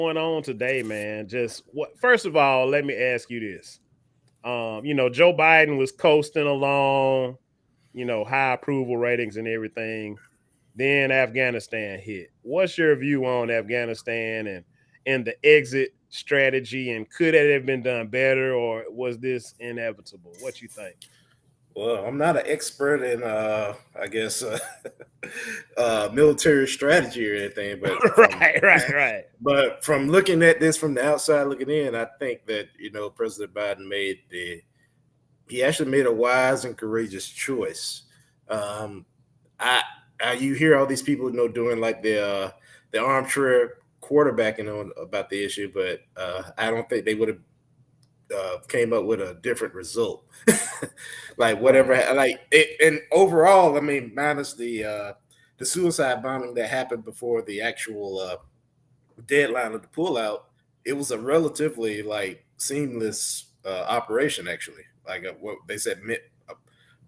going on today, man. Just what? First of all, let me ask you this. Joe Biden was coasting along, high approval ratings and everything. Then Afghanistan hit. What's your view on Afghanistan and the exit strategy? And could it have been done better, or was this inevitable? What you think? Well, I'm not an expert in, I guess, military strategy or anything, Right. but from looking at this from the outside looking in, I think that President Biden he actually made a wise and courageous choice. Um, I, you hear all these people doing like the armchair quarterbacking on about the issue, but I don't think they would have came up with a different result. Like whatever, Right. like it, and overall, I mean, minus the suicide bombing that happened before the actual deadline of the pullout, it was a relatively like seamless operation. Actually, like what they said,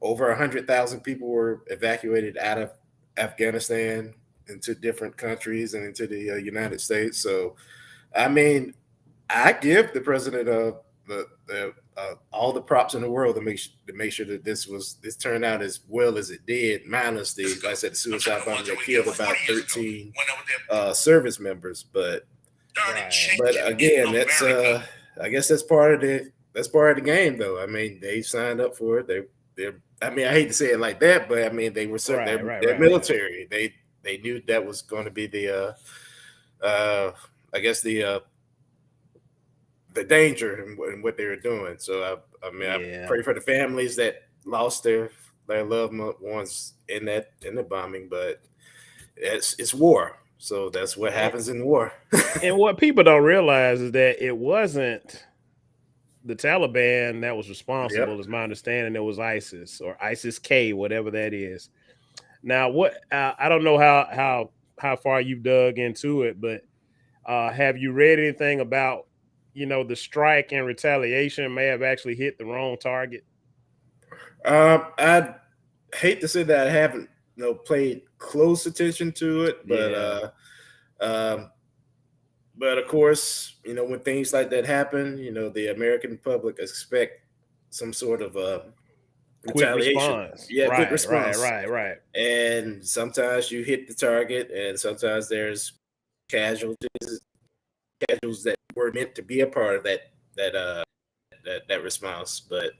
over 100,000 people were evacuated out of Afghanistan into different countries and into the United States. So, I mean, I give the president all the props in the world to make sure that this turned out as well as it did, minus like I said, the suicide bomb that killed about 13 service members. Right. But again, that's I guess that's part of the game, though. I mean, they signed up for it. They're I mean, I hate to say it like that, but I mean, they were they're Right. military. They knew that was going to be I guess the danger in what they were doing. So I mean, I Yeah. pray for the families that lost their loved ones in the bombing. But it's war, so that's what And, happens in war. and what people don't realize is that it wasn't the Taliban that was responsible, Yep. is my understanding. It was ISIS or ISIS K, whatever that is. Now, what I don't know how far you've dug into it, but have you read anything about the strike and retaliation may have actually hit the wrong target? I hate to say that I haven't paid close attention to it, Yeah, um, but of course, when things like that happen, the American public expect some sort of quick retaliation. response. Yeah, quick Right, right, response. right, right, And sometimes you hit the target, and sometimes there's casualties, casualties that were meant to be a part of that response. But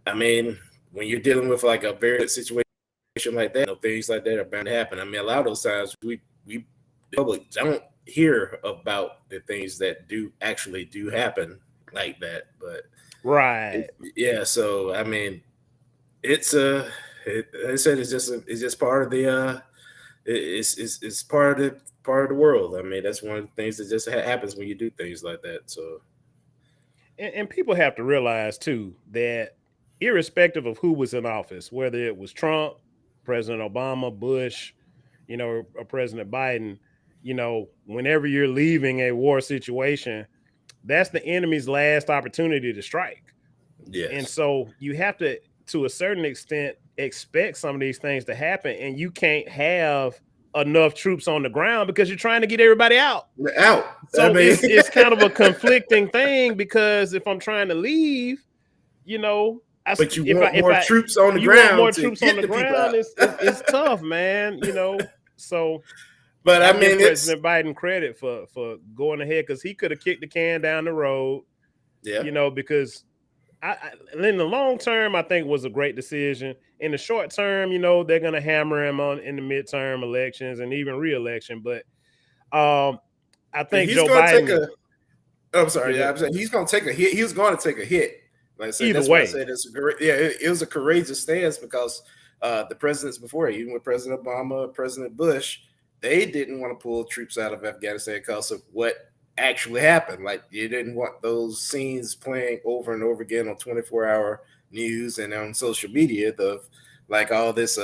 I mean, when you're dealing with like a very situation like that, things like that are bound to happen. I mean, a lot of those times we the public don't hear about the things that do happen like that. But right. yeah, so I mean, it's I said it's just part of the it's part of the world. I mean, that's one of the things that just happens when you do things like that. So And people have to realize too that irrespective of who was in office, whether it was Trump, President Obama, Bush, or President Biden, whenever you're leaving a war situation, that's the enemy's last opportunity to strike. And yes, so you have to a certain extent, expect some of these things to happen. And you can't have enough troops on the ground because you're trying to get everybody out. out. I So mean, it's kind of a conflicting thing because if I'm trying to leave, but you if want more I troops on the you want ground more to troops on get the the people ground, out. it's tough, man. So But I I give mean, it's President Biden credit for going ahead because he could have kicked the can down the road, yeah. because in the long term, I think it was a great decision. In the short term, they're gonna hammer him on in the midterm elections and even re-election. But I think He's Joe going to take Biden, a. I'm sorry. yeah, Yeah, I'm saying he's going to take a hit. He was going to take a hit. Like I said, either that's why I way, said it's a great. Yeah, it was a courageous stance because the presidents before, even with President Obama, President Bush, they didn't want to pull troops out of Afghanistan because of what actually happened. Like you didn't want those scenes playing over and over again on 24-hour news and on social media of like all this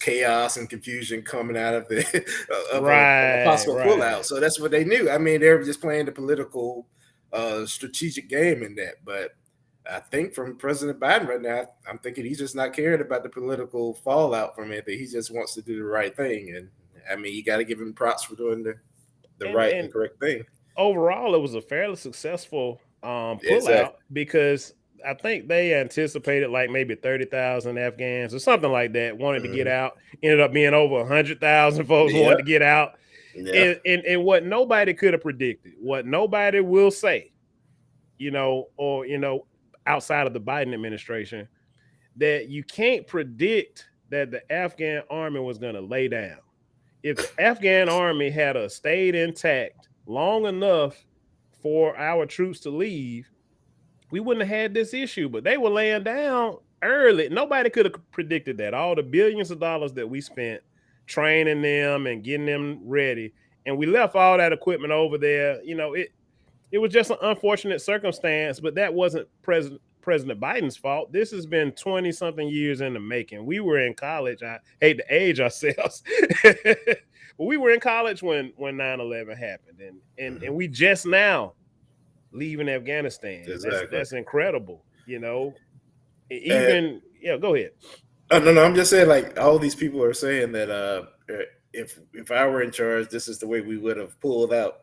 chaos and confusion coming out of the of a right, possible pullout. right. So that's what they knew. I mean, they were just playing the political strategic game in that. But I think from President Biden right now, I'm thinking he's just not caring about the political fallout from it. That he just wants to do the right thing. And I mean, you got to give him props for doing the right and correct thing. Overall, it was a fairly successful pullout Exactly. because I think they anticipated like maybe 30,000 Afghans or something like that wanted to get out. Ended up being over 100,000 folks wanted to get out. Yeah. And what nobody could have predicted, what nobody will say, outside of the Biden administration, that you can't predict that the Afghan army was going to lay down. If the Afghan army had stayed intact long enough for our troops to leave, we wouldn't have had this issue. But they were laying down early. Nobody could have predicted that. All the billions of dollars that we spent training them and getting them ready, and we left all that equipment over there. It was just an unfortunate circumstance, but that wasn't President Biden's fault. This has been 20-something years in the making. We were in college. I hate to age ourselves, but we were in college when 9/11 happened, and we just now leaving Afghanistan. Exactly. That's incredible. Go ahead. No, I'm just saying, like, all these people are saying that if I were in charge, this is the way we would have pulled out.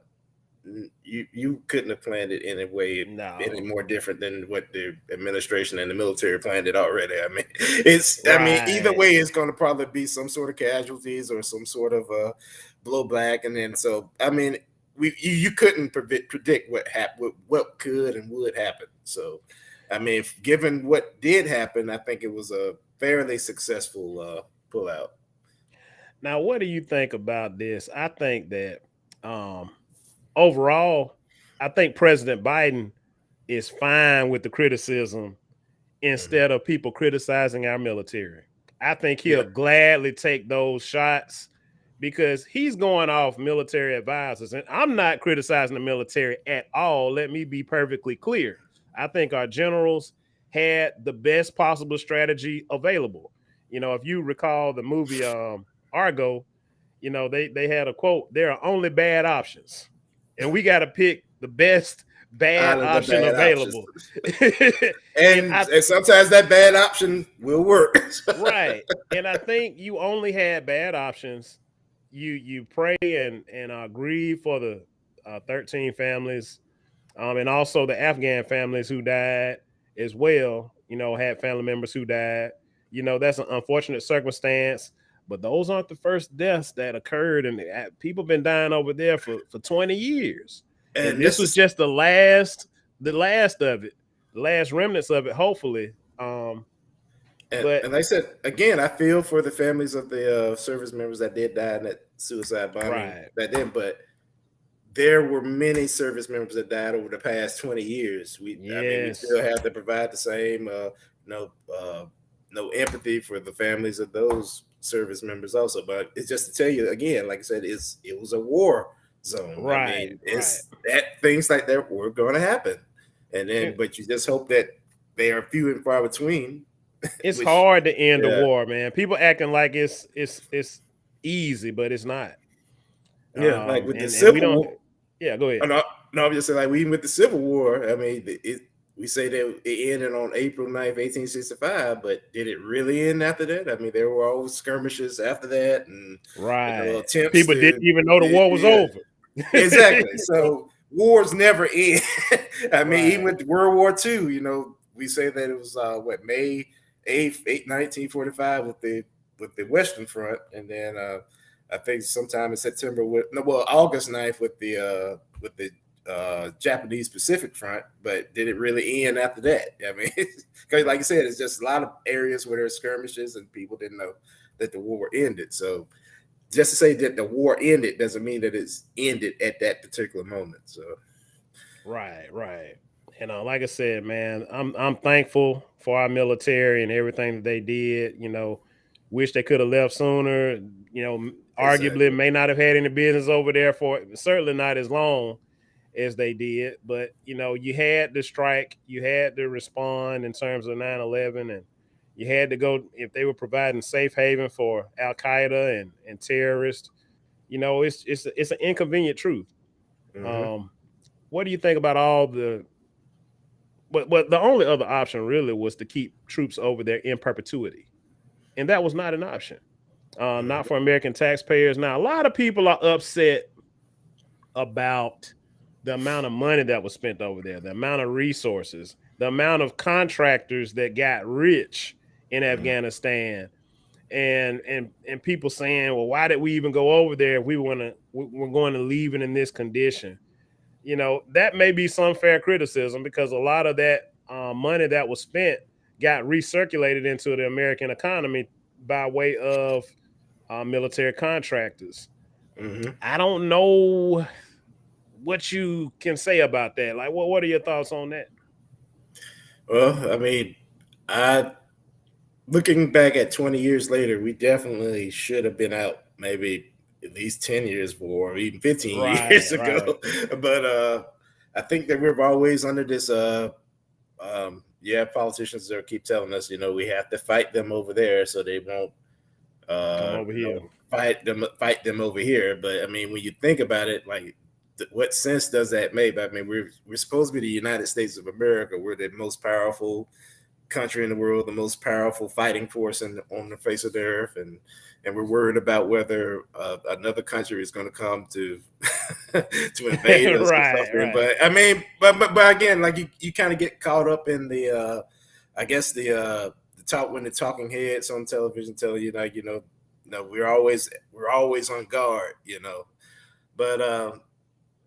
You couldn't have planned it in a way any more different than what the administration and the military planned it already. I mean, either way, it's going to probably be some sort of casualties or some sort of blowback, and then you couldn't predict what could and would happen. So, I mean, given what did happen, I think it was a fairly successful pullout. Now, what do you think about this? I think that overall, I think President Biden is fine with the criticism instead of people criticizing our military. I think he'll gladly take those shots because he's going off military advisors. And I'm not criticizing the military at all. Let me be perfectly clear. I think our generals had the best possible strategy available. If you recall the movie Argo, they had a quote, there are only bad options. And we got to pick the best bad option available. and sometimes that bad option will work. Right. And I think you only had bad options. You pray and grieve for the 13 families and also the Afghan families who died as well, had family members who died. That's an unfortunate circumstance. But those aren't the first deaths that occurred, and people been dying over there for 20 years. And this was just the last of it, the last remnants of it, hopefully. And like I said, again, I feel for the families of the service members that did die in that suicide bombing back then. But there were many service members that died over the past 20 years. We still have to provide the same no empathy for the families of those service members also, but it's just to tell you again, like I said, it was a war zone. Right. I mean, it's that things like that were going to happen, and then but you just hope that they are few and far between. It's hard to end a war, man. People acting like it's easy, but it's not. Yeah, like with the Civil War. Yeah, go ahead. No, I'm just saying, like, even with the Civil War, I mean, we say that it ended on April 9th, 1865, but did it really end after that? I mean, there were always skirmishes after that, and people didn't even know the war was over. Exactly. So wars never end. I mean, even with World War II, we say that it was May 8th, 1945 with the Western Front, and then I think sometime in September August 9th with the Japanese Pacific Front, but did it really end after that? I mean, because like you said, it's just a lot of areas where there's skirmishes and people didn't know that the war ended. So just to say that the war ended doesn't mean that it's ended at that particular moment. So right. Like I said, man, I'm thankful for our military and everything that they did. Wish they could have left sooner. Arguably may not have had any business over there for certainly not as long as they did, but you had to strike, you had to respond in terms of 9/11, and you had to go if they were providing safe haven for Al Qaeda and terrorists. It's an inconvenient truth. Mm-hmm. What do you think about all the? But the only other option really was to keep troops over there in perpetuity, and that was not an option. Not for American taxpayers. Now, a lot of people are upset about the amount of money that was spent over there, the amount of resources, the amount of contractors that got rich in Afghanistan, and people saying, well, why did we even go over there if we're going to leave it in this condition? You know, that may be some fair criticism, because a lot of that money that was spent got recirculated into the American economy by way of military contractors. I don't know what you can say about that. Like, what are your thoughts on that? Well, I mean, I looking back at 20 years later, we definitely should have been out maybe at least 10 years before, or even 15 years ago. Right. But I think that we're always under this politicians that keep telling us, we have to fight them over there so they won't Come over here. fight them over here. But I mean, when you think about it, like, what sense does that make? I mean, we're supposed to be the United States of America. We're the most powerful country in the world, the most powerful fighting force on the face of the earth, and we're worried about whether another country is going to come to to invade us or something. Right. But I mean, but again, like, you kind of get caught up in the I guess the talk when the talking heads on television tell you, like, no, we're always on guard, but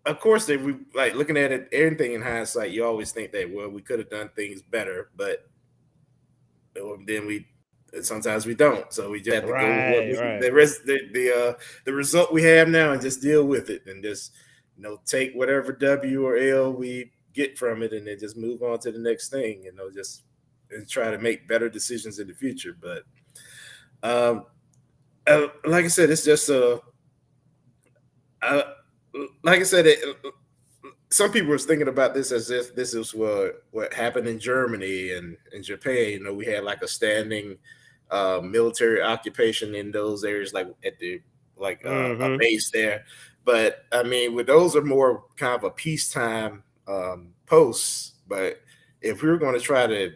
of course, we like looking at it, everything in hindsight. You always think that, well, we could have done things better, but then sometimes we don't. So we just have to go with the result we have now and just deal with it, and just take whatever W or L we get from it, and then just move on to the next thing. Just and try to make better decisions in the future. But like I said, it's just like I said, some people was thinking about this as if this is what happened in Germany and in Japan. We had like a standing military occupation in those areas, like at the a base there. But I mean, with those are more kind of a peacetime posts. But if we were going to try to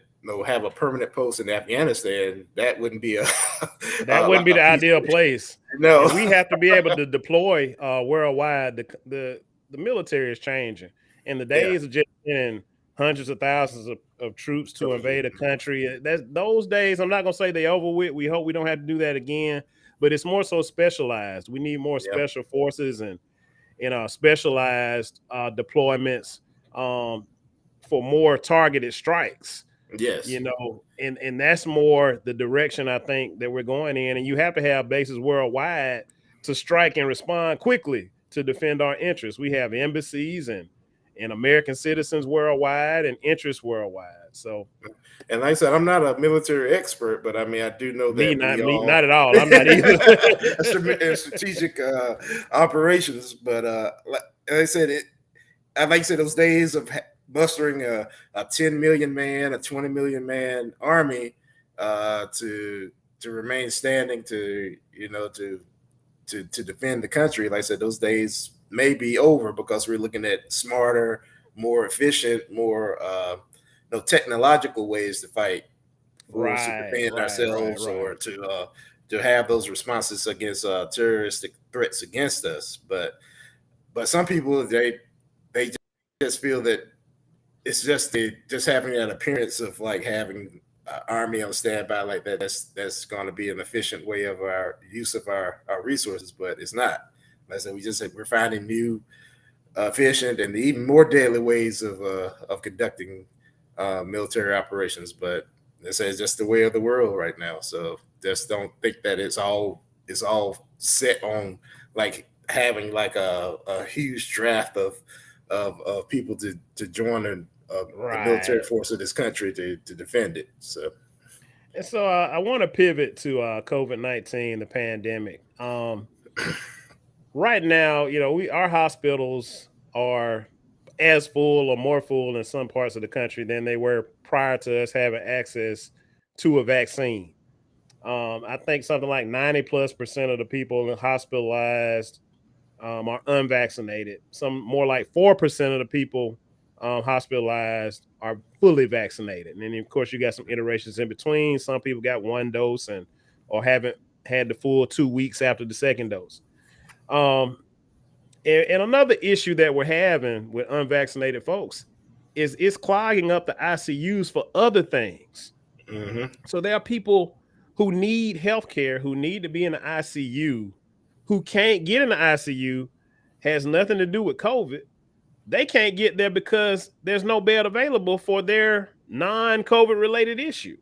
have a permanent post in Afghanistan, that wouldn't be the ideal place. No, and we have to be able to deploy worldwide. The military is changing, and the days of just sending hundreds of thousands of troops to invade a country, those days, I'm not gonna say they over with. We hope we don't have to do that again, but it's more so specialized. We need more special forces and specialized deployments for more targeted strikes. Yes. And that's more the direction I think that we're going in. And you have to have bases worldwide to strike and respond quickly to defend our interests. We have embassies and American citizens worldwide and interests worldwide. So, and like I said, I'm not a military expert, but I mean, I do know that not at all. I'm not either. Strategic operations, but like I said, those days of mustering a 10 million man, a 20 million man army to remain standing to defend the country. Like I said, those days may be over, because we're looking at smarter, more efficient, more technological ways to fight, to defend ourselves, or to have those responses against terroristic threats against us. But some people, they just feel that it's just having that appearance of like having an army on standby like that. That's going to be an efficient way of our use of our resources, but it's not. Like I said, we're finding new, efficient, and even more deadly ways of conducting military operations. But it's just the way of the world right now. So just don't think that it's all set on like having like a huge draft of people to join the military force of this country to defend it. So, and so I want to pivot to COVID-19, the pandemic. Right now, our hospitals are as full or more full in some parts of the country than they were prior to us having access to a vaccine. I think something like 90+% of the people hospitalized are unvaccinated. Some more like 4% of the people hospitalized are fully vaccinated. And then, of course, you got some iterations in between. Some people got one dose or haven't had the full 2 weeks after the second dose. And another issue that we're having with unvaccinated folks is it's clogging up the ICUs for other things. Mm-hmm. So there are people who need health care, who need to be in the ICU, who can't get in the ICU, has nothing to do with COVID. They can't get there because there's no bed available for their non-COVID related issue.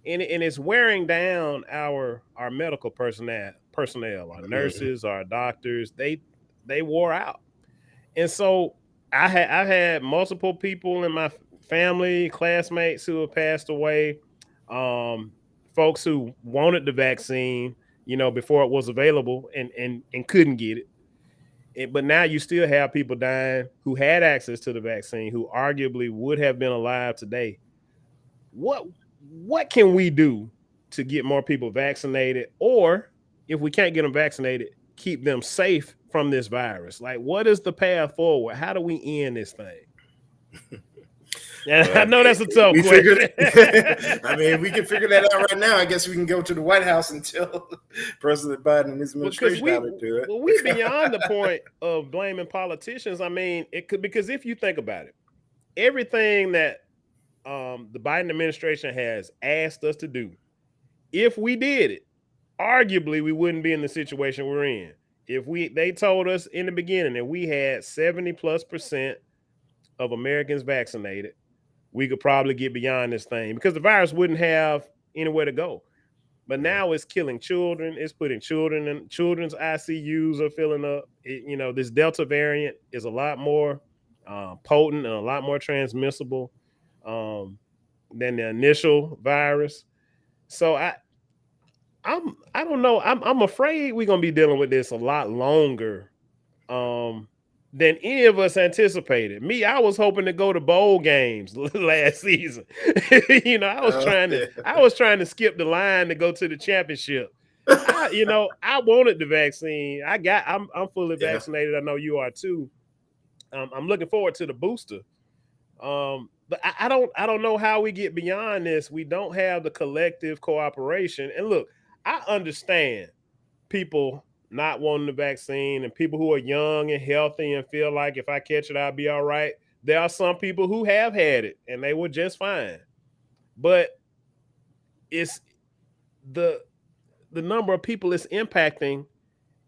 And it's wearing down our medical personnel, our Mm-hmm. nurses, our doctors. They wore out. And so I've had multiple people in my family, classmates who have passed away, um, folks who wanted the vaccine, before it was available and couldn't get it. But now you still have people dying who had access to the vaccine, who arguably would have been alive today. What can we do to get more people vaccinated, or if we can't get them vaccinated, keep them safe from this virus? Like, what is the path forward? How do we end this thing? And I know that's a tough question. I mean, we can figure that out right now. I guess we can go to the White House and tell President Biden and his administration how to do it. Well, we beyond the point of blaming politicians. I mean, it could, because if you think about it, everything that the Biden administration has asked us to do, if we did it, arguably we wouldn't be in the situation we're in. If they told us in the beginning that we had 70+% of Americans vaccinated, we could probably get beyond this thing because the virus wouldn't have anywhere to go. But now it's killing children. It's putting children in children's ICUs are filling up. This Delta variant is a lot more potent and a lot more transmissible than the initial virus. So I don't know. I'm afraid we're gonna be dealing with this a lot longer than any of us anticipated. Me, I was hoping to go to bowl games last season. I was trying to skip the line to go to the championship. I wanted the vaccine. I'm fully vaccinated. I know you are too. I'm looking forward to the booster. But I don't know how we get beyond this. We don't have the collective cooperation. And look, I understand people not wanting the vaccine and people who are young and healthy and feel like if I catch it, I'll be all right. There are some people who have had it and they were just fine. But it's the number of people it's impacting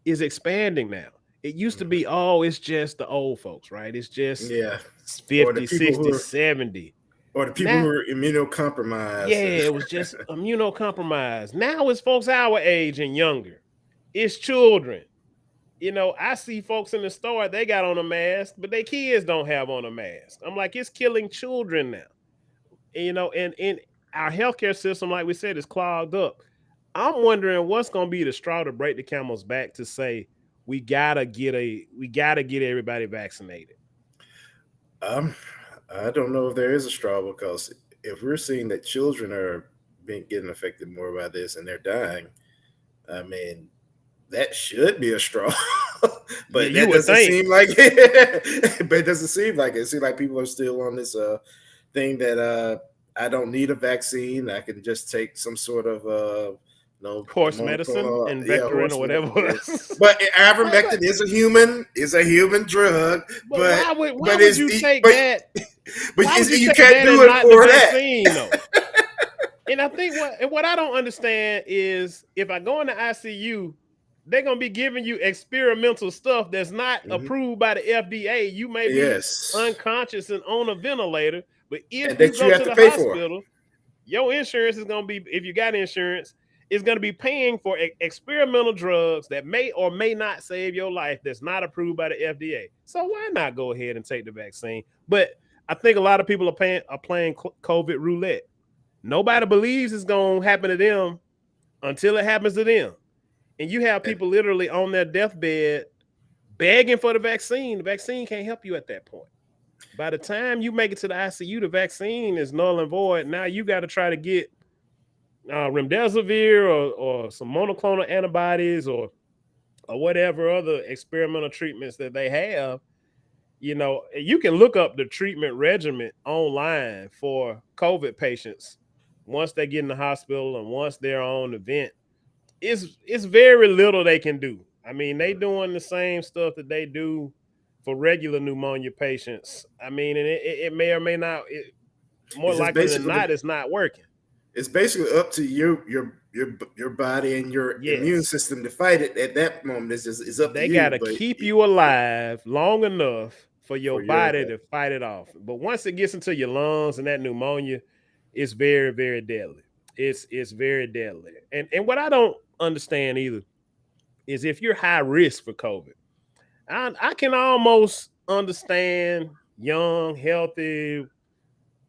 is expanding now. It used to be, it's just the old folks, right? It's just 50, 60, 70. Or the people who are immunocompromised. Yeah, it was just immunocompromised. Now it's folks our age and younger. It's children. I see folks in the store, they got on a mask, but their kids don't have on a mask. I'm like, it's killing children now. And our healthcare system, like we said, is clogged up. I'm wondering what's going to be the straw to break the camel's back to say we gotta get everybody vaccinated. I don't know if there is a straw, because if we're seeing that children are getting affected more by this and they're dying, I mean, that should be a straw. But that doesn't seem like it. But it doesn't seem like it. It seems like people are still on this thing that I don't need a vaccine. I can just take some sort of horse medicine and Vectorin or whatever. But ivermectin is a human drug. But why would you take that? But you can't do it for that. And I think what I don't understand is if I go in the ICU, they're gonna be giving you experimental stuff that's not approved by the FDA. You may be unconscious and on a ventilator, but if you go to the hospital, your insurance is gonna be, if you got insurance, is going to be paying for experimental drugs that may or may not save your life that's not approved by the FDA. So why not go ahead and take the vaccine? But I think a lot of people are playing COVID roulette. Nobody believes it's going to happen to them until it happens to them. And you have people literally on their deathbed begging for the vaccine. The vaccine can't help you at that point. By the time you make it to the ICU, the vaccine is null and void. Now you got to try to get remdesivir or some monoclonal antibodies or whatever other experimental treatments that they have. You can look up the treatment regimen online for COVID patients once they get in the hospital and once they're on the vent. It's very little they can do. I mean, they doing the same stuff that they do for regular pneumonia patients. I mean, and it may or may not. More It's just likely than basically not, it's not working. it's basically up to your body and your immune Yes, system to fight it. At that moment, it's up to they you. gotta But keep you alive long enough for your for your body to fight it off. But once it gets into your lungs and that pneumonia, it's very, very deadly. It's very deadly. And what I don't understand either is if you're high risk for COVID, I can almost understand young, healthy,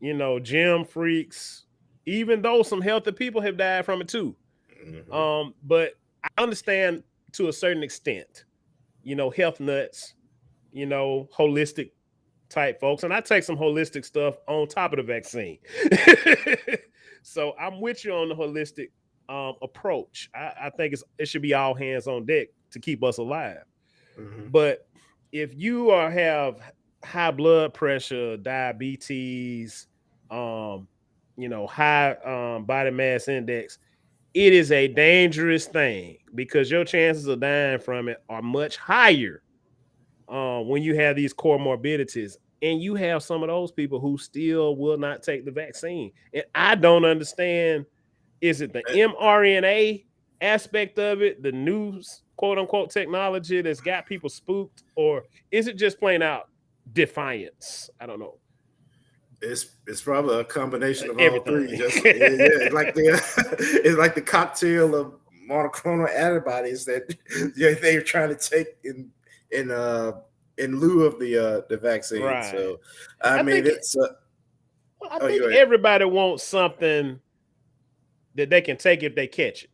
gym freaks, even though some healthy people have died from it too. But I understand to a certain extent, health nuts, holistic type folks. And I take some holistic stuff on top of the vaccine. So I'm with you on the holistic approach. I think it should be all hands on deck to keep us alive. But if you have high blood pressure, diabetes, high body mass index, it is a dangerous thing because your chances of dying from it are much higher when you have these comorbidities. And you have some of those people who still will not take the vaccine. And I don't understand, is it the mRNA aspect of it, the new quote unquote technology that's got people spooked, or is it just plain out defiance? I don't know. It's probably a combination of all Everything. three. Just it's like it's like the cocktail of monoclonal antibodies that they're trying to take in lieu of the vaccine. Right. So I mean, it's. I think everybody wants something that they can take if they catch it.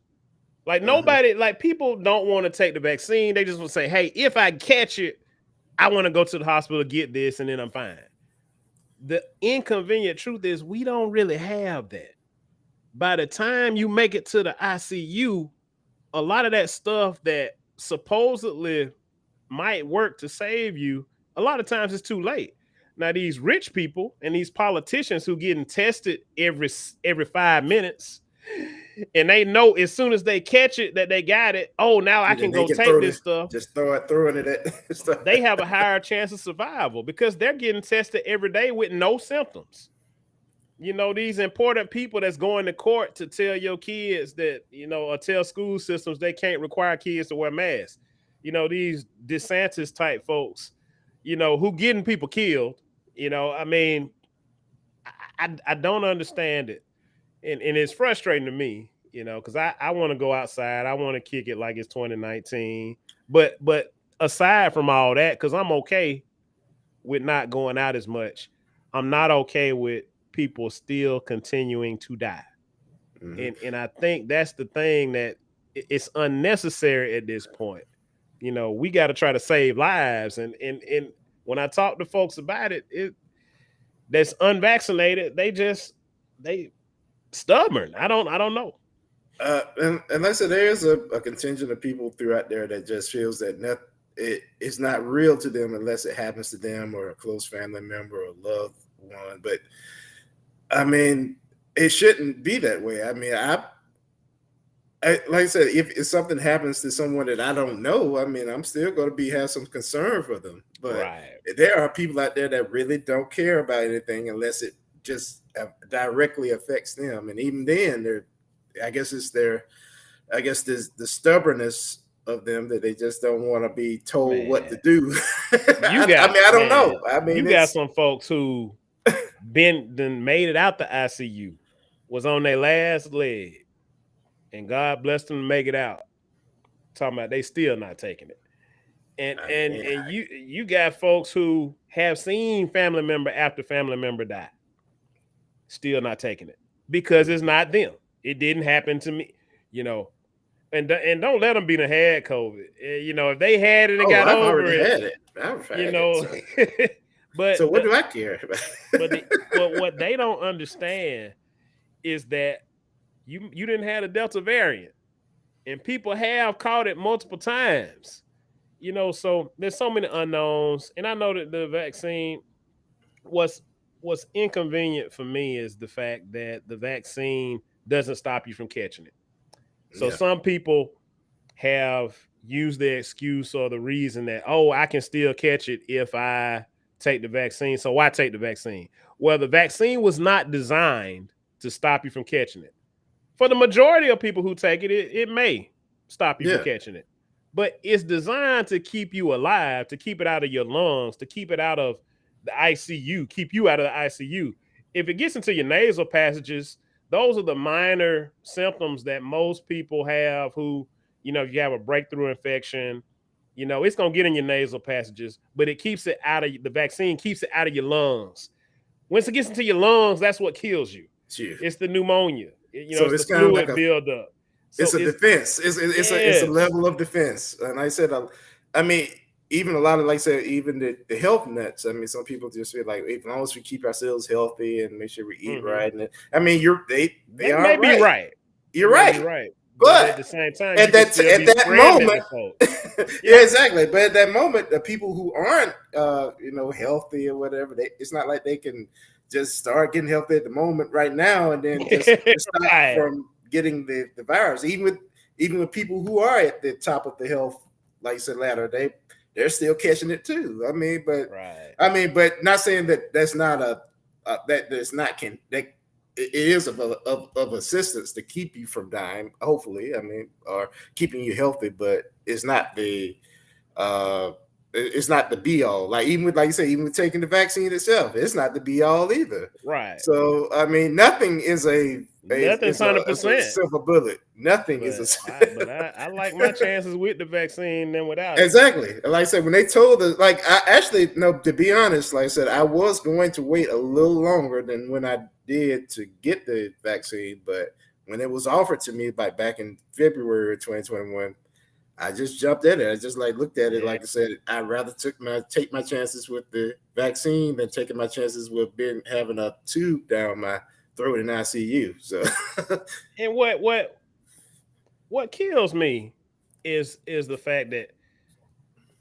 Like nobody, like people don't want to take the vaccine. They just want to say, hey, if I catch it, I want to go to the hospital, get this, and then I'm fine. The inconvenient truth is we don't really have that. By the time you make it to the ICU, a lot of that stuff that supposedly might work to save you, a lot of times it's too late. Now, these rich people and these politicians who getting tested every 5 minutes, and they know as soon as they catch it that they got it, oh, now I can go take this stuff. Just throwing it at they have a higher chance of survival because they're getting tested every day with no symptoms. These important people that's going to court to tell your kids that, or tell school systems they can't require kids to wear masks. These DeSantis type folks, who getting people killed. I mean, I don't understand it. And it's frustrating to me, because I want to go outside. I want to kick it like it's 2019. But aside from all that, because I'm okay with not going out as much, I'm not okay with people still continuing to die. And I think that's the thing that it's unnecessary at this point. We got to try to save lives. And when I talk to folks about it, that's unvaccinated, they stubborn. I don't know. And like I said, there is a contingent of people throughout there that just feels that it's not real to them unless it happens to them or a close family member or loved one. But I mean, it shouldn't be that way. I mean, I like I said, if something happens to someone that I don't know, I mean, I'm still going to have some concern for them. But there are people out there that really don't care about anything unless it just directly affects them. And even then, there's the stubbornness of them that they just don't want to be told what to do. I don't know. I mean, you got some folks who then made it out the ICU, was on their last leg, and God blessed them to make it out. Talking about they still not taking it. And you got folks who have seen family member after family member die, still not taking it because it's not them. It didn't happen to me, and don't let them be the had COVID. If they had it and got over it, but so what do I care? but what they don't understand is that you didn't have the Delta variant, and people have caught it multiple times. So there's so many unknowns, and I know that the vaccine what's inconvenient for me is the fact that the vaccine doesn't stop you from catching it. So some people have use the excuse or the reason that, oh, I can still catch it if I take the vaccine. So why take the vaccine? Well, the vaccine was not designed to stop you from catching it. For the majority of people who take it, it may stop you from catching it. But it's designed to keep you alive, to keep it out of your lungs, to keep it out of the ICU, keep you out of the ICU. If it gets into your nasal passages, those are the minor symptoms that most people have who, if you have a breakthrough infection, it's going to get in your nasal passages, but it keeps it out of the vaccine, keeps it out of your lungs. Once it gets into your lungs, that's what kills you. It's the pneumonia. So it's the fluid buildup. So it's a defense. It's a level of defense. And I said, I mean, even a lot of, like I said, even the health nuts. I mean, some people just feel like, as long as we keep ourselves healthy and make sure we eat right. And I mean, they are may be right. You're right. Be right. But at the same time, at that moment, yeah, exactly. But at that moment, the people who aren't, healthy or whatever, it's not like they can just start getting healthy at the moment right now and then just stop from getting the virus. Even with people who are at the top of the health, like you said, ladder, they're still catching it too. I mean, but not saying that that's not it is of assistance to keep you from dying, hopefully. I mean, or keeping you healthy, but it's not the be all. Like you say, even with taking the vaccine itself, it's not the be all either. Right. So I mean, nothing is nothing's 100% silver bullet. Nothing is but I like my chances with the vaccine than without it. Exactly. Like I said, when they told us, like I actually to be honest, like I said, I was going to wait a little longer than when I did to get the vaccine, but when it was offered to me back in February of 2021, I just jumped at it. I just looked at it. Like I said, I'd rather take my chances with the vaccine than taking my chances with having a tube down my throat in ICU. So, and what kills me is the fact that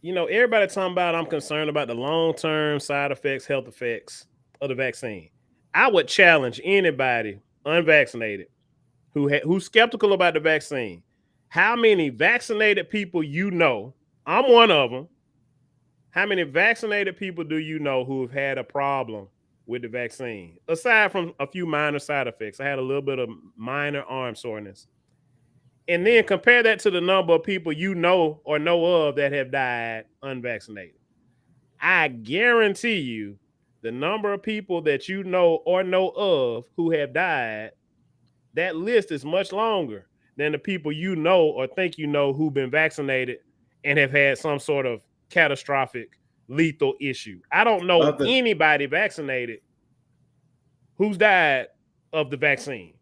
everybody talking about, I'm concerned about the long-term side effects, health effects of the vaccine. I would challenge anybody unvaccinated who's skeptical about the vaccine. How many vaccinated people I'm one of them. How many vaccinated people do you know who have had a problem with the vaccine? Aside from a few minor side effects, I had a little bit of minor arm soreness. And then compare that to the number of people or know of that have died unvaccinated. I guarantee you the number of people that you know or know of who have died, that list is much longer than the people or think who've been vaccinated and have had some sort of catastrophic lethal issue. I don't know anybody vaccinated who's died of the vaccine.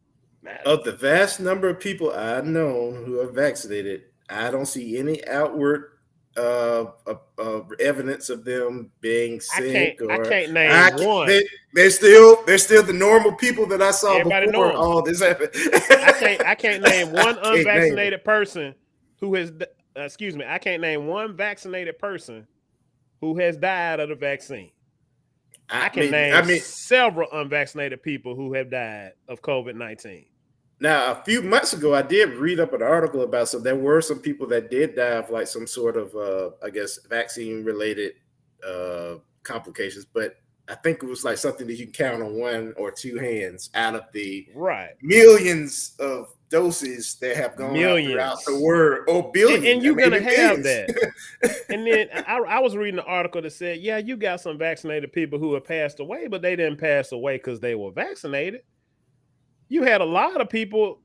Of the vast number of people I know who are vaccinated, I don't see any outward evidence of them being sick. I can't name one. They're still the normal people that I saw Everybody before all this happened. I can't name one unvaccinated person who has. I can't name one vaccinated person who has died of the vaccine. I can name several unvaccinated people who have died of COVID-19. Now, a few months ago, I did read up an article about there were some people that did die of some sort of, vaccine-related complications. But I think it was something that you can count on one or two hands out of the millions of doses that have gone out throughout the world, or billions. And you're going to have that. And then I was reading an article that said, yeah, you got some vaccinated people who have passed away, but they didn't pass away because they were vaccinated. You had a lot of people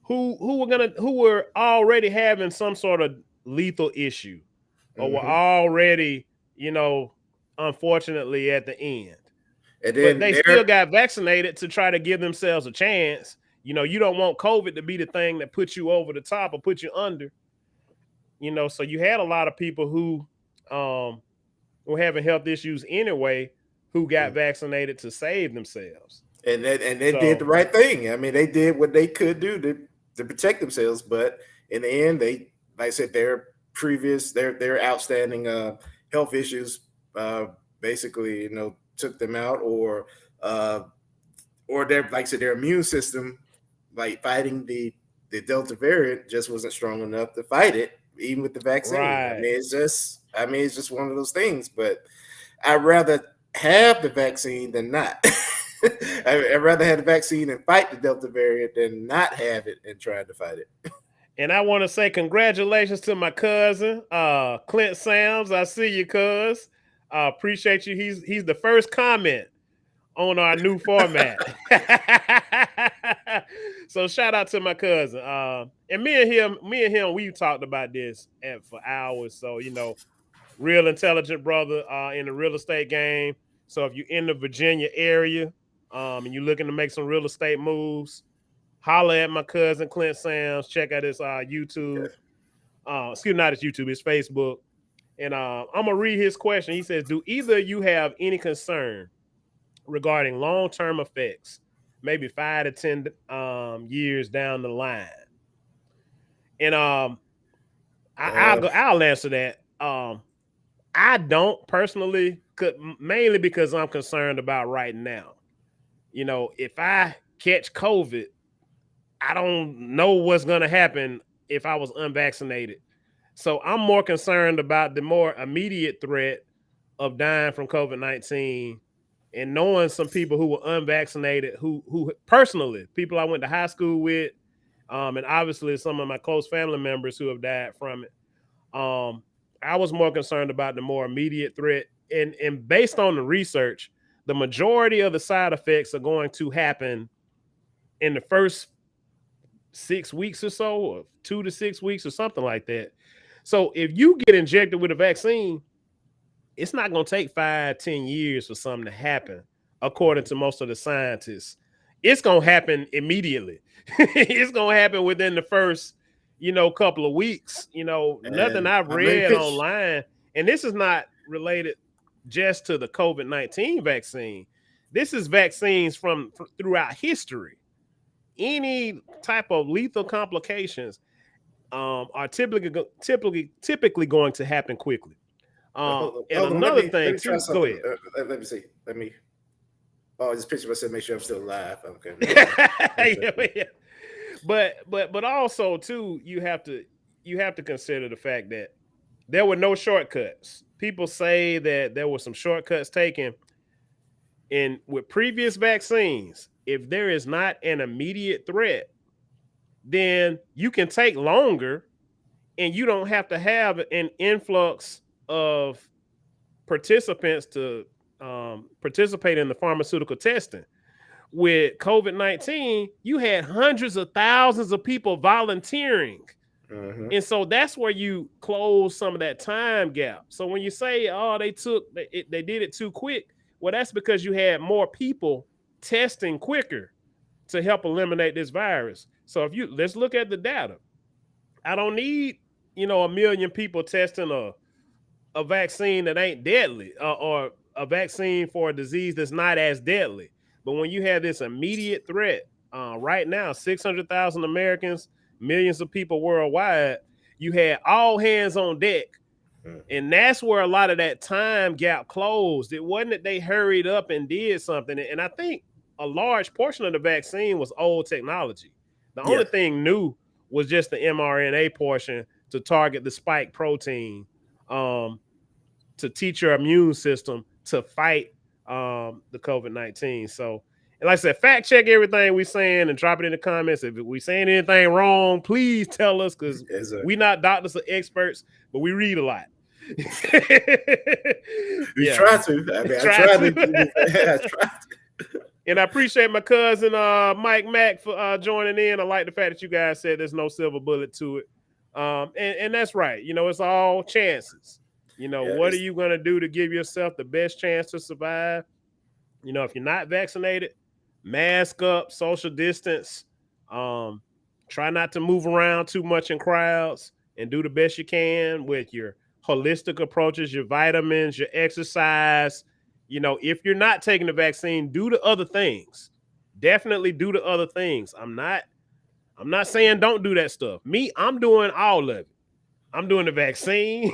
who were already having some sort of lethal issue, or were already, unfortunately at the end. And then but they still got vaccinated to try to give themselves a chance. You don't want COVID to be the thing that puts you over the top or put you under. So you had a lot of people who were having health issues anyway, who got vaccinated to save themselves. And they did the right thing. I mean, they did what they could do to protect themselves. But in the end, they, like I said, their outstanding health issues basically, took them out, or their immune system, fighting the Delta variant, just wasn't strong enough to fight it. even with the vaccine. Right. It's just one of those things. But I'd rather have the vaccine than not. I'd rather have the vaccine and fight the Delta variant than not have it and try to fight it. And I want to say congratulations to my cousin, Clint Sams. I see you, cuz. Appreciate you. He's the first comment on our new format. So shout out to my cousin. And me and him, we've talked about this for hours. So, real intelligent brother in the real estate game. So if you're in the Virginia area and you're looking to make some real estate moves, holler at my cousin Clint Sams. Check out his YouTube. Not his YouTube, his Facebook. And I'm going to read his question. He says, do either of you have any concern regarding long-term effects, maybe 5 to 10 years down the line? And I'll answer that. I don't personally, mainly because I'm concerned about right now. If I catch COVID, I don't know what's going to happen if I was unvaccinated. So I'm more concerned about the more immediate threat of dying from COVID-19 and knowing some people who were unvaccinated, who personally, people I went to high school with, and obviously some of my close family members who have died from it. I was more concerned about the more immediate threat. And based on the research, the majority of the side effects are going to happen in the first 6 weeks or so, or 2 to 6 weeks or something like that. So if you get injected with a vaccine, it's not going to take 5-10 years for something to happen, according to most of the scientists. It's going to happen immediately. It's going to happen within the first, couple of weeks. Nothing I've read online, and this is not related just to the COVID-19 vaccine. This is vaccines from throughout history. Any type of lethal complications are typically going to happen quickly. Another thing too. Go ahead. Let me see. Oh, this picture said make sure I'm still alive. Okay. Yeah. But also too, you have to consider the fact that there were no shortcuts. People say that there were some shortcuts taken with previous vaccines. If there is not an immediate threat, then you can take longer and you don't have to have an influx of participants to participate in the pharmaceutical testing. With COVID-19, you had hundreds of thousands of people volunteering. Mm-hmm. And so that's where you close some of that time gap. So when you say, they did it too quick, well, that's because you had more people testing quicker to help eliminate this virus. So let's look at the data. I don't need, 1 million people testing a vaccine that ain't deadly or a vaccine for a disease that's not as deadly. But when you have this immediate threat, right now, 600,000 Americans, millions of people worldwide, you had all hands on deck. And that's where a lot of that time gap closed. It wasn't that they hurried up and did something. And I think a large portion of the vaccine was old technology. The only thing new was just the mRNA portion to target the spike protein, to teach your immune system to fight the COVID-19. So, and like I said, fact check everything we're saying and drop it in the comments. If we saying anything wrong, please tell us, because we're not doctors or experts, but we read a lot. We try to. I try to. And I appreciate my cousin Mike Mack for joining in. I like the fact that you guys said there's no silver bullet to it. And that's right. It's all chances. What are you going to do to give yourself the best chance to survive? If you're not vaccinated, mask up, social distance, try not to move around too much in crowds, and do the best you can with your holistic approaches, your vitamins, your exercise. If you're not taking the vaccine, do the other things. Definitely do the other things. I'm not saying don't do that stuff. I'm doing all of it. I'm doing the vaccine.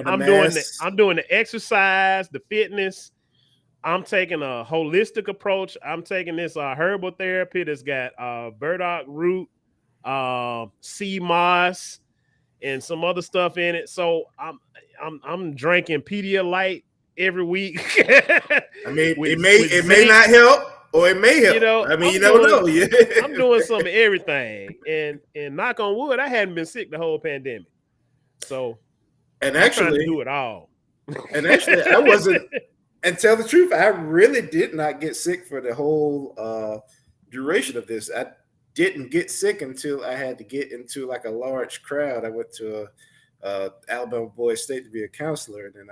I'm doing the exercise, the fitness. I'm taking a holistic approach. I'm taking this herbal therapy that's got burdock root, sea moss, and some other stuff in it. So I'm drinking Pedialyte every week. I mean, with it may zinc. not help, or it may help. You know, I mean, you never know. Yeah. I'm doing some of everything, and knock on wood, I hadn't been sick the whole pandemic. So, And I'm actually, trying to do it all. I wasn't. And tell the truth, I really did not get sick for the whole duration of this. I didn't get sick until I had to get into like a large crowd. I went to Alabama Boys State to be a counselor, and then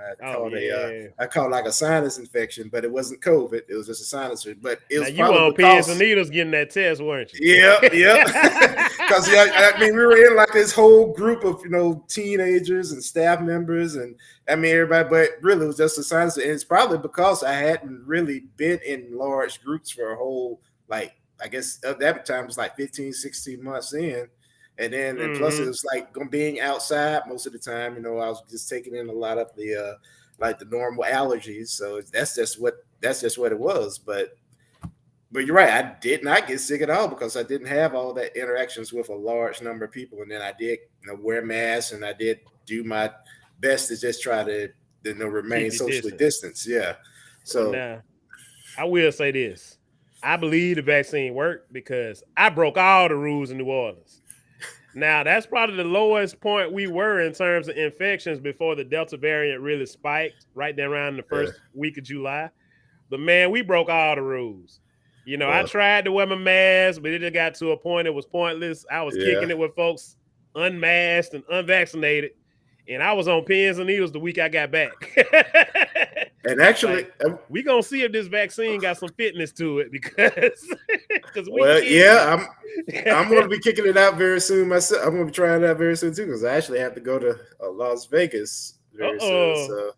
I caught like a sinus infection, but it wasn't COVID. It was just a sinus. But it was you on pins and needles getting that test, weren't you? Yeah. Because I mean, we were in like this whole group of teenagers and staff members, and I mean everybody. But really, it was just a sinus, and it's probably because I hadn't really been in large groups for a whole, like, I guess at that time it was like 15, 16 months in. And then, and plus it was like being outside most of the time, I was just taking in a lot of the like the normal allergies. So that's just what it was. But you're right, I did not get sick at all because I didn't have all that interactions with a large number of people. And then I did wear masks, and I did do my best to just try to remain socially distanced. Yeah. So now, I will say this. I believe the vaccine worked because I broke all the rules in New Orleans. Now, that's probably the lowest point we were in terms of infections before the Delta variant really spiked right there around the first week of July. But, man, we broke all the rules. I tried to wear my mask, but it just got to a point it was pointless. I was kicking it with folks unmasked and unvaccinated, and I was on pins and needles the week I got back. And actually, we gonna see if this vaccine got some fitness to it because I'm going to be kicking it out very soon myself. I'm going to be trying it out very soon too because I actually have to go to Las Vegas very soon.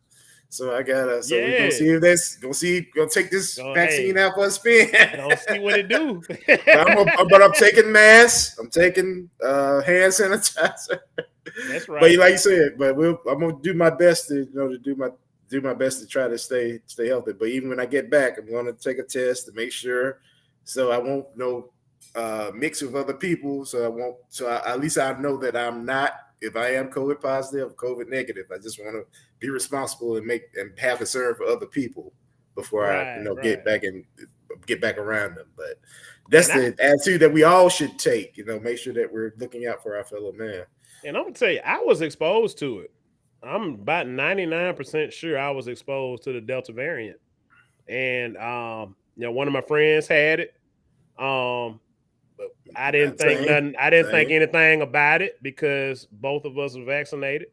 So I gotta. So we're gonna see if gonna take this vaccine out for a spin. Don't see what it do. but I'm taking masks. I'm taking hand sanitizer. That's right. But like you said, I'm gonna do my best to do my best to try to stay healthy. But even when I get back, I'm going to take a test to make sure, so I won't mix with other people. So I won't. So at least I know that I'm not. If I am COVID positive, COVID negative, I just want to be responsible and have concern for other people before I get back around them. But that's the attitude that we all should take. Make sure that we're looking out for our fellow man. And I'm gonna tell you, I was exposed to it. I'm about 99% sure I was exposed to the Delta variant. And one of my friends had it. But I didn't think nothing. I didn't think anything about it because both of us were vaccinated,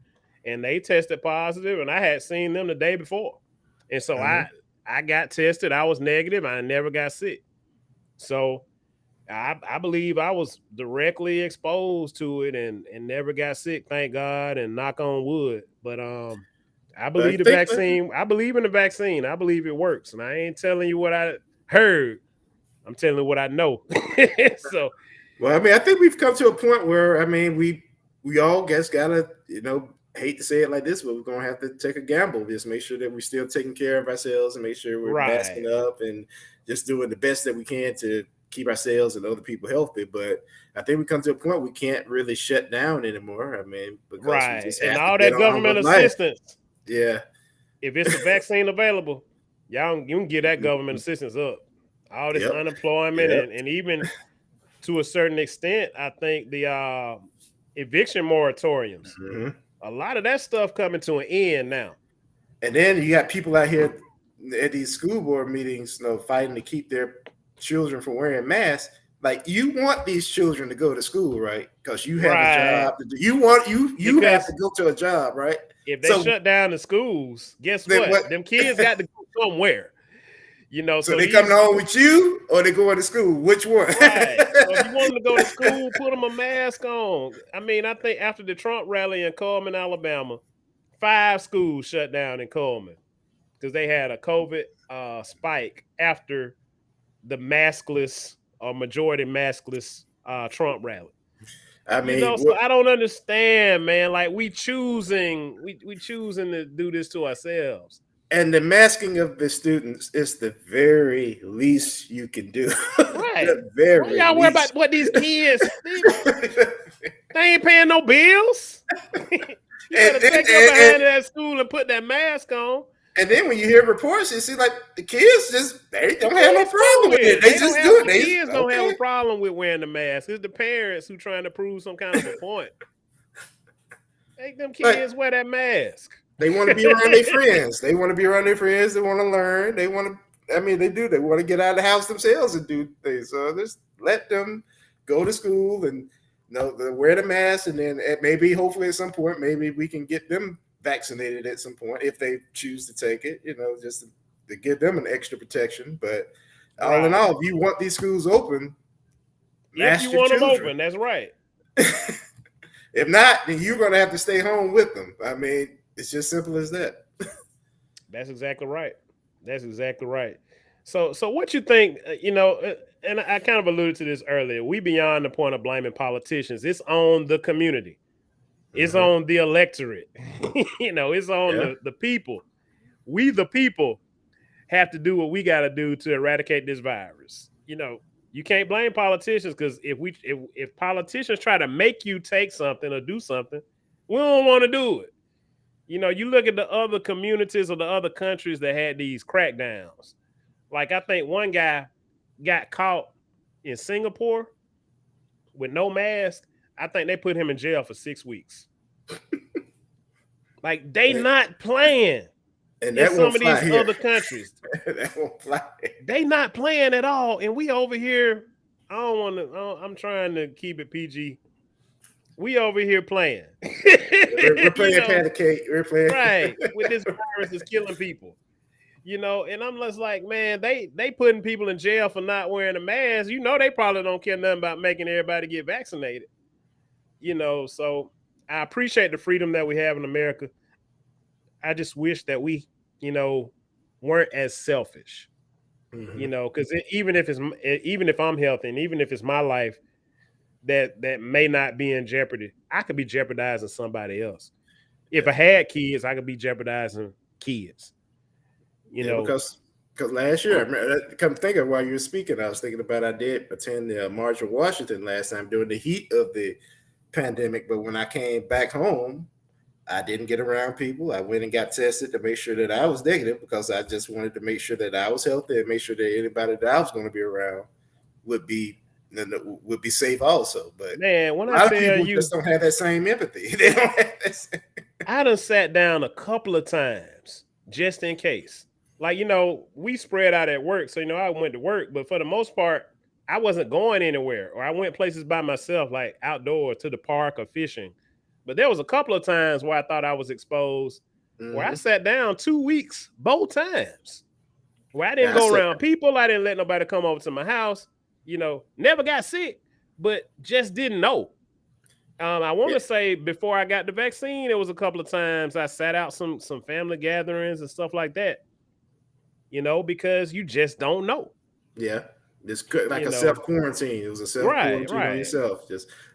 and they tested positive, and I had seen them the day before. And so I got tested. I was negative. I never got sick. So I believe I was directly exposed to it and never got sick, thank God, and knock on wood. But I believe the vaccine. I believe in the vaccine. I believe it works. And I ain't telling you what I heard. I'm telling you what I know. So, well, I mean, I think we've come to a point where, I mean, we all gotta, hate to say it like this, but we're gonna have to take a gamble. Just make sure that we're still taking care of ourselves and make sure we're masking up and just doing the best that we can to keep ourselves and other people healthy. But I think we come to a point we can't really shut down anymore. I mean, because we just have and to all that government assistance. Yeah. If it's a vaccine available, you can get that government assistance up. All this unemployment and even to a certain extent, I think the eviction moratoriums, a lot of that stuff coming to an end now. And then you got people out here at these school board meetings, fighting to keep their children from wearing masks. Like, you want these children to go to school, right? Because you have a job to do. You have to go to a job, right? If they shut down the schools, guess what? Them kids got to go somewhere. So they coming home with you or they going to school? Which one? Right. So if you want them to go to school, put them a mask on. I mean, I think after the Trump rally in Coleman, Alabama, 5 schools shut down in Coleman because they had a COVID spike after the maskless or majority maskless Trump rally. I mean, so I don't understand, man. Like, we choosing to do this to ourselves. And the masking of the students is the very least you can do. Right. Why y'all worry about what these kids They ain't paying no bills. You better take them behind that school and put that mask on. And then when you hear reports, you see like the kids they don't have no problem with it. They just do it. The kids don't have a problem with wearing the mask. It's the parents who trying to prove some kind of a point. Make them kids wear that mask. They want to be around their friends. They want to be around their friends. They want to learn. They want to. I mean, they do. They want to get out of the house themselves and do things. So just let them go to school and wear the mask, and then maybe, hopefully, at some point, maybe we can get them vaccinated at some point if they choose to take it. Just to give them an extra protection. But all in all, if you want these schools open, if you want them open, that's right. If not, then you're going to have to stay home with them. I mean, it's just simple as that. That's exactly right. That's exactly right. So what you think, and I kind of alluded to this earlier, we beyond the point of blaming politicians. It's on the community. It's on the electorate. It's on the people. We, the people, have to do what we got to do to eradicate this virus. You can't blame politicians, because if politicians try to make you take something or do something, we don't want to do it. You look at the other communities or the other countries that had these crackdowns. Like, I think one guy got caught in Singapore with no mask. I think they put him in jail for 6 weeks. Like, they not playing. And in some of these other countries, that won't fly. They not playing at all, and we over here. I'm trying to keep it PG. We over here playing. We're playing patty cake. We're playing right with this virus is killing people. And I'm just like, man, they putting people in jail for not wearing a mask. They probably don't care nothing about making everybody get vaccinated. So I appreciate the freedom that we have in America. I just wish that we, weren't as selfish, because even if I'm healthy and even if it's my life that may not be in jeopardy, I could be jeopardizing somebody else. If I had kids, I could be jeopardizing kids. Because last year, come think of while you were speaking, I was thinking about I did attend the March of Washington last time during the heat of the pandemic, but when I came back home, I didn't get around people. I went and got tested to make sure that I was negative, because I just wanted to make sure that I was healthy and make sure that anybody that I was going to be around would be safe also. But man, when I tell you, just don't have that same empathy. They don't have that same. I done sat down a couple of times just in case. Like, we spread out at work, so I went to work, but for the most part, I wasn't going anywhere, or I went places by myself, like outdoors to the park or fishing. But there was a couple of times where I thought I was exposed, where I sat down 2 weeks, both times, where I didn't go around people. I didn't let nobody come over to my house, never got sick, but just didn't know. I want to say before I got the vaccine, there was a couple of times I sat out some family gatherings and stuff like that, because you just don't know. Yeah. It's like a self-quarantine. It was a self-quarantine on yourself.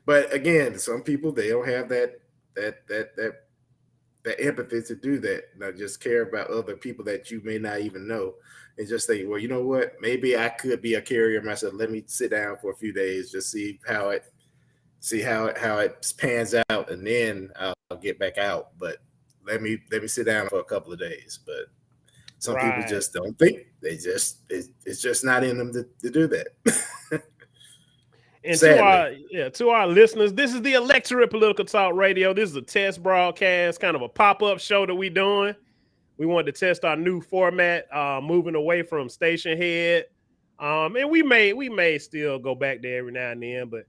But again, some people, they don't have that empathy to do that. Not just care about other people that you may not even know, and just think, well, you know what? Maybe I could be a carrier myself. Let me sit down for a few days, just see how it pans out, and then I'll get back out. But let me sit down for a couple of days. But some people just don't think. It's just not in them to do that. And to our listeners, this is the Electorate Political Talk Radio. This is a test broadcast, kind of a pop-up show that we're doing. We wanted to test our new format, moving away from station head. And we may still go back there every now and then, but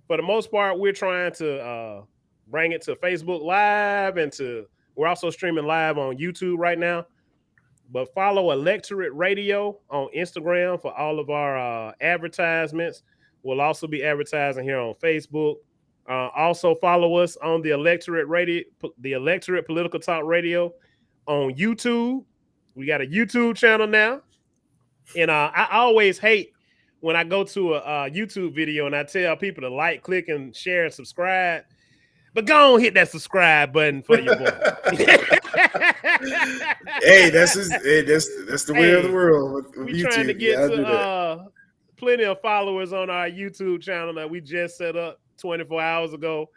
for the most part, we're trying to bring it to Facebook Live, and we're also streaming live on YouTube right now. But follow Electorate Radio on Instagram for all of our advertisements. We'll also be advertising here on Facebook. Also follow us on the Electorate Radio, the Electorate Political Talk Radio on YouTube. We got a YouTube channel now. And I always hate when I go to a YouTube video and I tell people to like, click, and share and subscribe. But go on, hit that subscribe button for your boy. Hey, that's the way of the world. We're trying to get to plenty of followers on our YouTube channel that we just set up. 24 hours ago.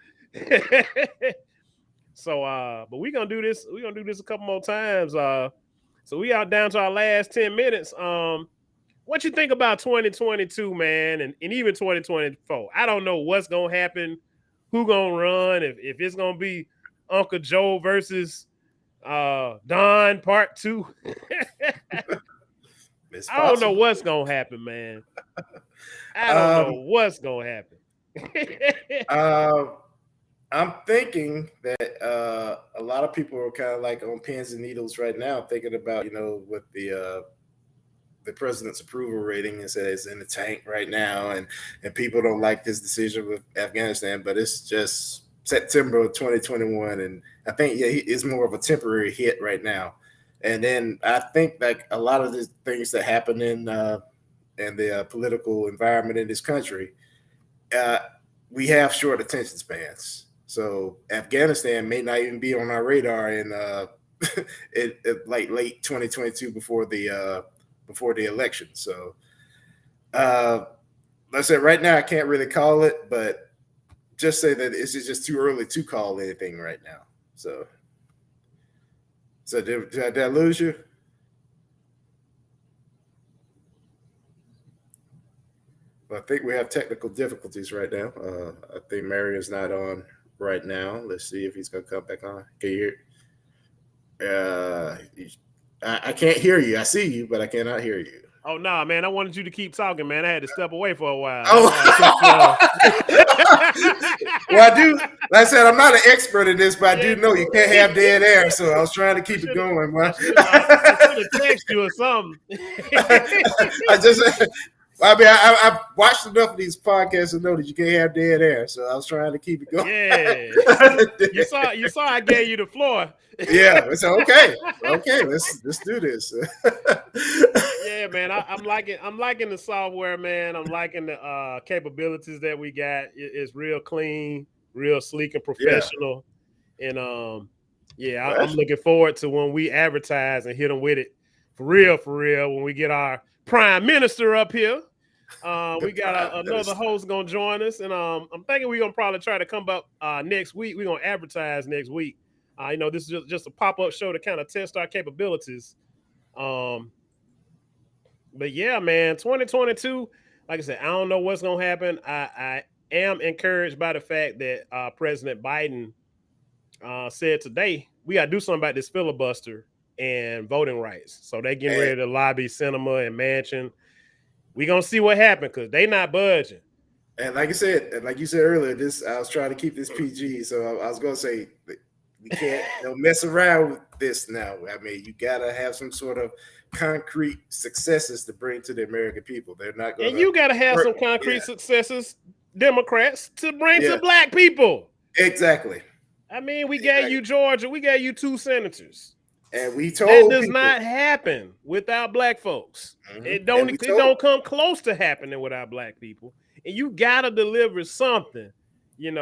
So, but we're gonna do this. We're gonna do this a couple more times. So we are down to our last 10 minutes. What you think about 2022, man, and even 2024? I don't know what's gonna happen, who gonna run, if it's gonna be Uncle Joe versus Don Part 2. I don't know what's gonna happen, man. I don't know what's gonna happen. I'm thinking that a lot of people are kind of like on pins and needles right now, thinking about, with the president's approval rating, and said it's in the tank right now, and people don't like this decision with Afghanistan, but it's just September of 2021, and I think it's more of a temporary hit right now. And then I think like a lot of the things that happen in the political environment in this country, we have short attention spans. So Afghanistan may not even be on our radar in like late 2022 before the election. So like I said, right now I can't really call it, but just say that it's just too early to call anything right now. So did I lose you? I think we have technical difficulties right now. I think Marion's not on right now. Let's see if he's going to come back on. Can you hear? I can't hear you. I see you, but I cannot hear you. Oh, no, man. I wanted you to keep talking, man. I had to step away for a while. Oh. Well, I do. Like I said, I'm not an expert in this, but I do know you can't have dead air. So I was trying to keep it going. I should have texted you or something. I've watched enough of these podcasts to know that you can't have dead air. So I was trying to keep it going. Yeah. You saw I gave you the floor. Yeah. It's okay. Okay, let's do this. Yeah, man. I'm liking the software, man. I'm liking the capabilities that we got. It's real clean, real sleek and professional. Yeah. And I'm looking forward to when we advertise and hit them with it for real. When we get our prime minister up here. We got another host gonna join us, and I'm thinking we're gonna probably try to come up next week. We're gonna advertise next week. This is just a pop-up show to kind of test our capabilities. But yeah, man, 2022. Like I said, I don't know what's gonna happen. I am encouraged by the fact that President Biden said today we gotta do something about this filibuster and voting rights. So they're getting ready to lobby Sinema and Manchin. We're going to see what happens because they not budging. And like you said earlier, I was trying to keep this PG. So I was going to say, we can't mess around with this now. I mean, you got to have some sort of concrete successes to bring to the American people. They're not going to. And you got to have some concrete successes, Democrats, to bring to black people. Exactly. I mean, we gave you Georgia. We gave you 2 senators. And we told that does not happen without black folks. Mm-hmm. It don't come close to happening without black people. And you gotta deliver something, And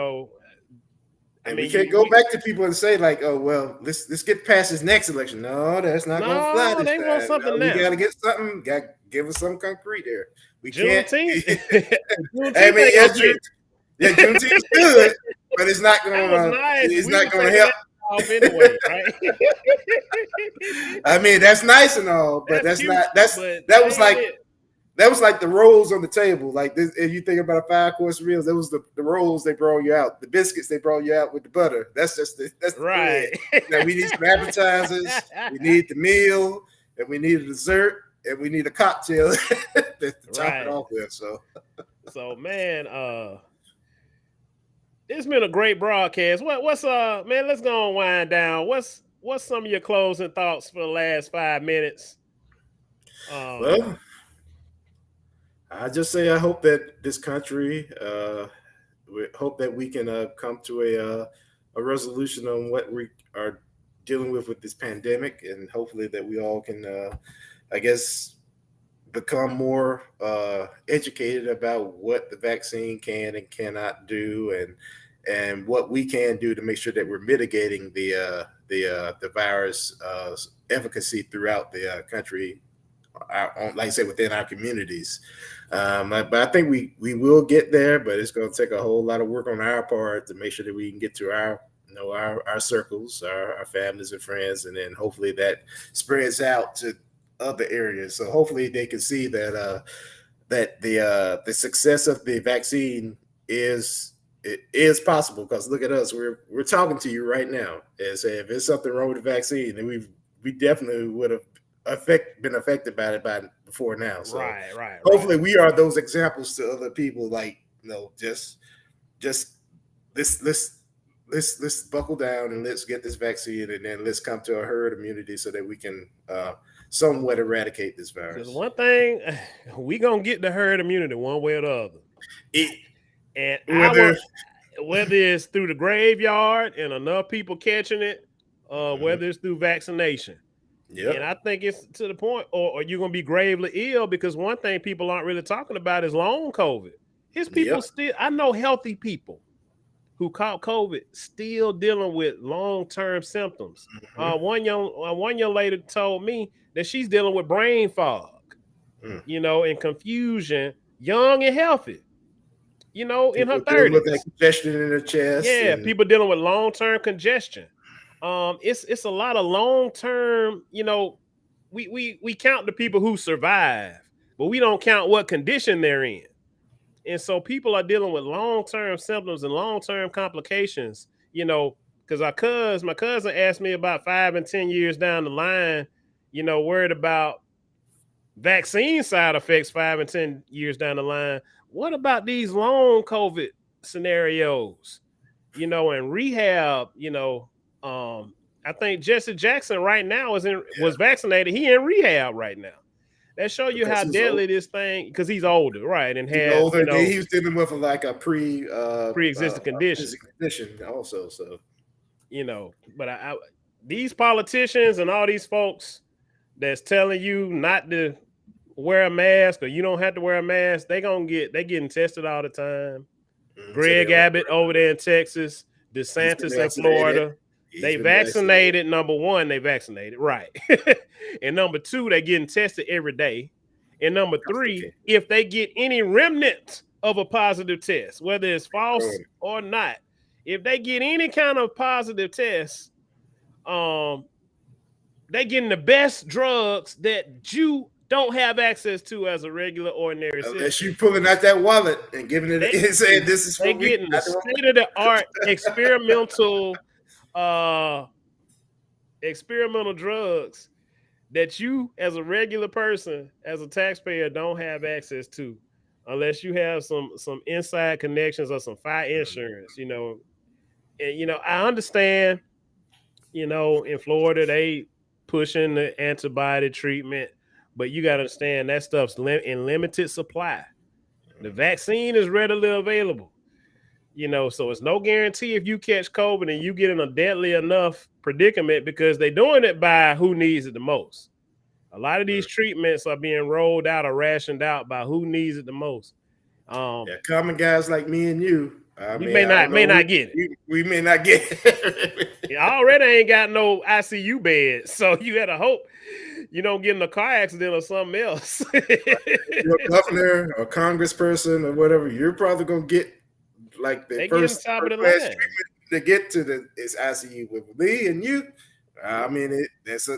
we can't go back to people and say like, oh well, let's get past this next election. No, that's not going to fly. They want something now. We got to get something. Got to give us some concrete there. We can't. Juneteenth. I mean, Juneteenth is good, but it's not going to. Nice. It's not going to help. Anyway, right? I mean, that's nice and all, but that was like the rolls on the table. Like this, if you think about a 5-course meal, that was the rolls they brought you out, the biscuits they brought you out with the butter. That's the right. Now we need some appetizers, we need the meal, and we need a dessert, and we need a cocktail to top it off with. So man, it's been a great broadcast. What's man? Let's go and wind down. What's some of your closing thoughts for the last 5 minutes? Well, I just say I hope that this country, we hope that we can come to a resolution on what we are dealing with this pandemic, and hopefully that we all can, I guess, become more educated about what the vaccine can and cannot do, and what we can do to make sure that we're mitigating the virus efficacy throughout the country like I said, within our communities. But I think we will get there, but it's going to take a whole lot of work on our part to make sure that we can get to our circles, our families and friends, and then hopefully that spreads out to other areas. So hopefully they can see that that the success of the vaccine is possible. Because look at us, we're talking to you right now and say if there's something wrong with the vaccine, then we definitely would have been affected by it before now. So right. Hopefully we are those examples to other people. Like, just let's buckle down and let's get this vaccine, and then let's come to a herd immunity so that we can somewhat eradicate this virus. Because one thing, we gonna get the herd immunity one way or the other. Whether it's through the graveyard and enough people catching it, whether it's through vaccination. Yeah, and I think it's to the point, or you're gonna be gravely ill, because one thing people aren't really talking about is long COVID. His people still, I know healthy people who caught COVID still dealing with long-term symptoms. One young lady told me that she's dealing with brain fog, and confusion, young and healthy, in her 30s. With that congestion in her chest. Yeah, people dealing with long-term congestion. It's a lot of long-term, we count the people who survive, but we don't count what condition they're in. And so people are dealing with long-term symptoms and long-term complications, because my cousin asked me about 5 and 10 years down the line, worried about vaccine side effects 5 and 10 years down the line. What about these long COVID scenarios, and rehab, I think Jesse Jackson right now was vaccinated. He in rehab right now. That show you how deadly this thing, because he's older, right? And he was dealing with like a pre-existing condition also. So, but these politicians and all these folks that's telling you not to wear a mask or you don't have to wear a mask, they getting tested all the time. Greg Abbott over there in Texas, DeSantis in Florida. They vaccinated. Number one, they vaccinated, right? And number two, they're getting tested every day. And number three, if they get any remnant of a positive test, whether it's false or not, if they get any kind of positive test, they're getting the best drugs that you don't have access to as a regular, ordinary citizen. Unless you pulling out that wallet and giving it and saying this is they're getting the state-of-the-art experimental drugs that you as a regular person, as a taxpayer, don't have access to unless you have some inside connections or some fire insurance, And I understand, in Florida they pushing the antibody treatment, but you got to understand that stuff's in limited supply. The vaccine is readily available. So it's no guarantee if you catch COVID and you get in a deadly enough predicament, because they're doing it by who needs it the most. A lot of these treatments are being rolled out or rationed out by who needs it the most. Common guys like me and you, may not get it. We may not get it. I already ain't got no ICU bed, so you had to hope you don't get in a car accident or something else. You're a governor or congressperson or whatever, you're probably gonna get like the first top of the line to get to it's ICU with me and you. I mean, it's a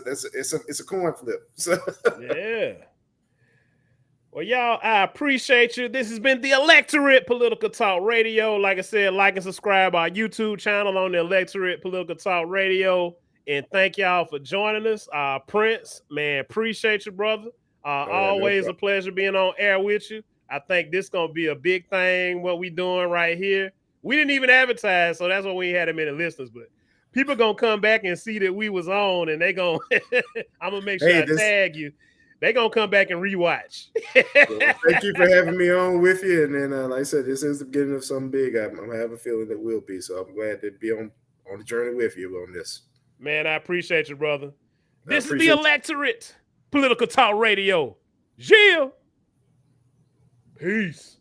coin flip. So yeah. Well, y'all, I appreciate you. This has been the Electorate Political Talk Radio. Like I said, like and subscribe our YouTube channel on the Electorate Political Talk Radio. And thank y'all for joining us. Prince, man, appreciate you, brother. Always a pleasure being on air with you. I think this is going to be a big thing, what we doing right here. We didn't even advertise, so that's why we had that many listeners. But people going to come back and see that we was on, and they going to – I'm going to make sure I tag you. They going to come back and rewatch. Well, thank you for having me on with you. And then, like I said, this is the beginning of something big. I have a feeling that will be. So I'm glad to be on the journey with you on this. Man, I appreciate you, brother. This is the Electorate Political Talk Radio. Jill. Peace.